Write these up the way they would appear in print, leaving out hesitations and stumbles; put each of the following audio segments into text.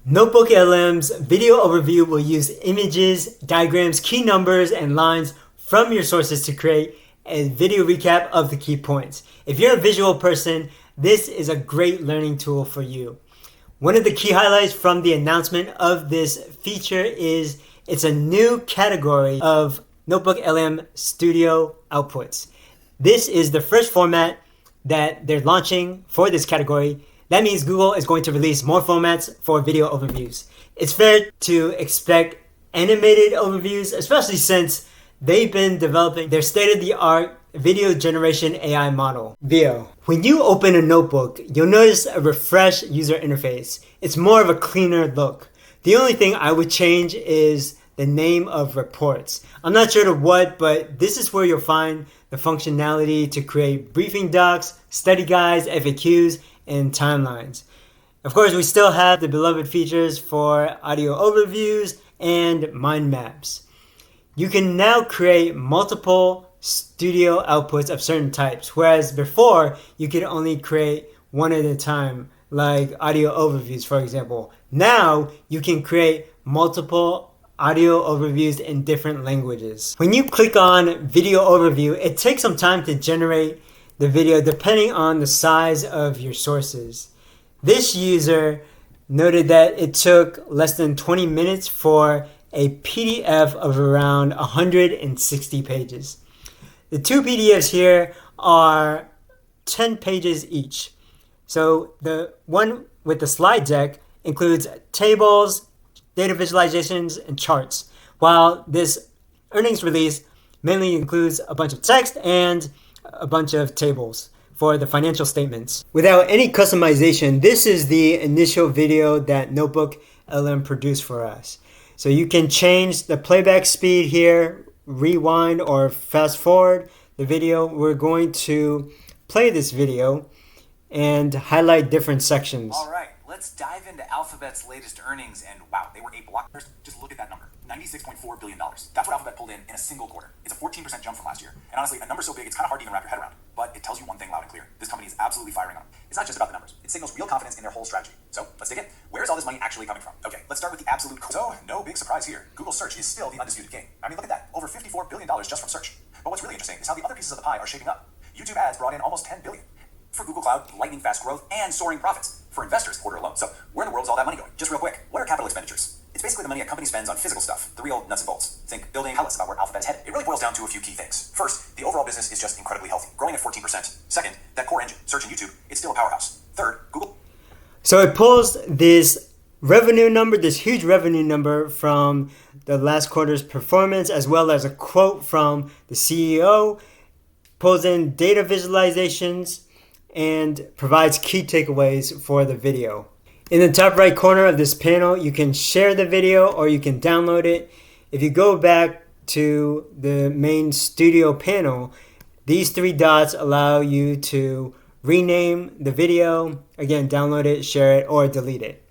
NotebookLM's video overview will use images, diagrams, key numbers, and lines from your sources to create a video recap of the key points. If you're a visual person, this is a great learning tool for you. One of the key highlights from the announcement of this feature is it's a new category of NotebookLM Studio outputs. This is the first format that they're launching for this category. That means Google is going to release more formats for video overviews. It's fair to expect animated overviews, especially since they've been developing their state-of-the-art video generation AI model, Veo. When you open a notebook, you'll notice a refreshed user interface. It's more of a cleaner look. The only thing I would change is the name of reports. I'm not sure to what, but this is where you'll find the functionality to create briefing docs, study guides, FAQs, and timelines. Of course, we still have the beloved features for audio overviews and mind maps. You can now create multiple studio outputs of certain types, whereas before you could only create one at a time, like audio overviews, for example. Now you can create multiple audio overviews in different languages. When you click on video overview, it takes some time to generate the video depending on the size of your sources. This user noted that it took less than 20 minutes for a PDF of around 160 pages. The two PDFs here are 10 pages each. So the one with the slide deck includes tables, data visualizations, and charts, while this earnings release mainly includes a bunch of text and a bunch of tables for the financial statements. Without any customization, this is the initial video that NotebookLM produced for us. So you can change the playback speed here, rewind or fast forward the video. We're going to play this video and highlight different sections. All right, let's dive into Alphabet's latest earnings, and wow, they were a blockbuster. Just look at that number, $96.4 billion. That's what Alphabet pulled in a single quarter. It's a 14% jump from last year. And honestly, a number so big, it's kind of hard to even wrap your head around. But it tells you one thing loud and clear. This company is absolutely firing on. It's not just about the numbers. It signals real confidence in their whole strategy. So let's dig in. Where is all this money actually coming from? Okay, let's start with the absolute core. So no big surprise here. Google search is still the undisputed king. I mean, look at that. Over $54 billion just from search. But what's really interesting is how the other pieces of the pie are shaping up. YouTube ads brought in almost $10 billion. For Google Cloud, lightning fast growth and soaring profits for investors quarter alone. So where in the world is all that money going? Just real quick, what are capital expenditures? It's basically the money a company spends on physical stuff, the real nuts and bolts. Think building, tell us about where Alphabet's headed. It really boils down to a few key things. First, the overall business is just incredibly healthy, growing at 14%. Second, that core engine, search and YouTube, it's still a powerhouse. Third, Google. So it pulls this revenue number, this huge revenue number from the last quarter's performance, as well as a quote from the CEO, pulls in data visualizations, and provides key takeaways for the video. In the top right corner of this panel, you can share the video or you can download it. If you go back to the main studio panel, these three dots allow you to rename the video, again, download it, share it, or delete it.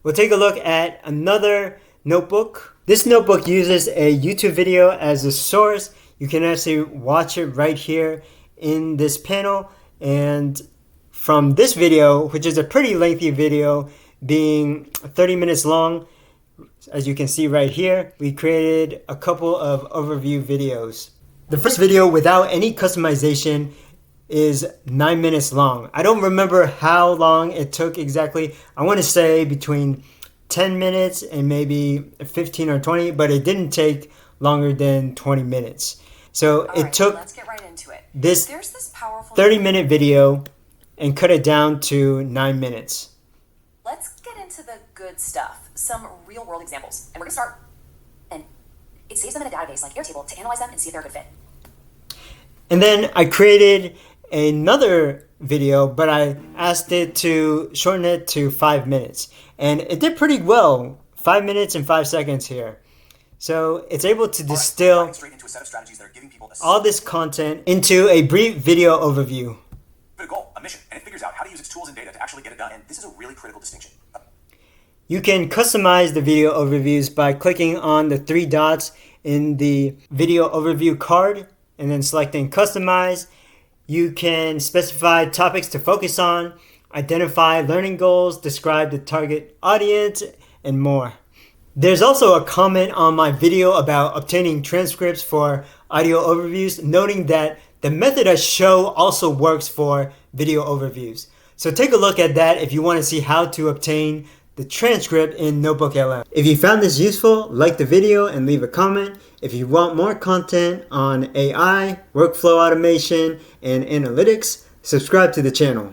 We'll take a look at another notebook. This notebook uses a YouTube video as a source. You can actually watch it right here in this panel. And from this video, which is a pretty lengthy video, being 30 minutes long, as you can see right here, we created a couple of overview videos. The first video without any customization is 9 minutes long. I don't remember how long it took exactly. I want to say between 10 minutes and maybe 15 or 20, but it didn't take longer than 20 minutes. So it took let's get right into it. This There's this powerful 30-minute video and cut it down to 9 minutes. Let's get into the good stuff, some real-world examples. And we're going to start, and it saves them in a database like Airtable to analyze them and see if they're a good fit. And then I created another video, but I asked it to shorten it to 5 minutes. And it did pretty well, 5 minutes and 5 seconds here. So it's able to distill all this content into a brief video overview. A goal, a mission, and it figures out how to use its tools and data to actually get it done. And this is a really critical distinction. You can customize the video overviews by clicking on the three dots in the video overview card and then selecting customize. You can specify topics to focus on, identify learning goals, describe the target audience, and more. There's also a comment on my video about obtaining transcripts for audio overviews, noting that the method I show also works for video overviews. So take a look at that if you want to see how to obtain the transcript in NotebookLM. If you found this useful, like the video and leave a comment. If you want more content on AI, workflow automation, and analytics, subscribe to the channel.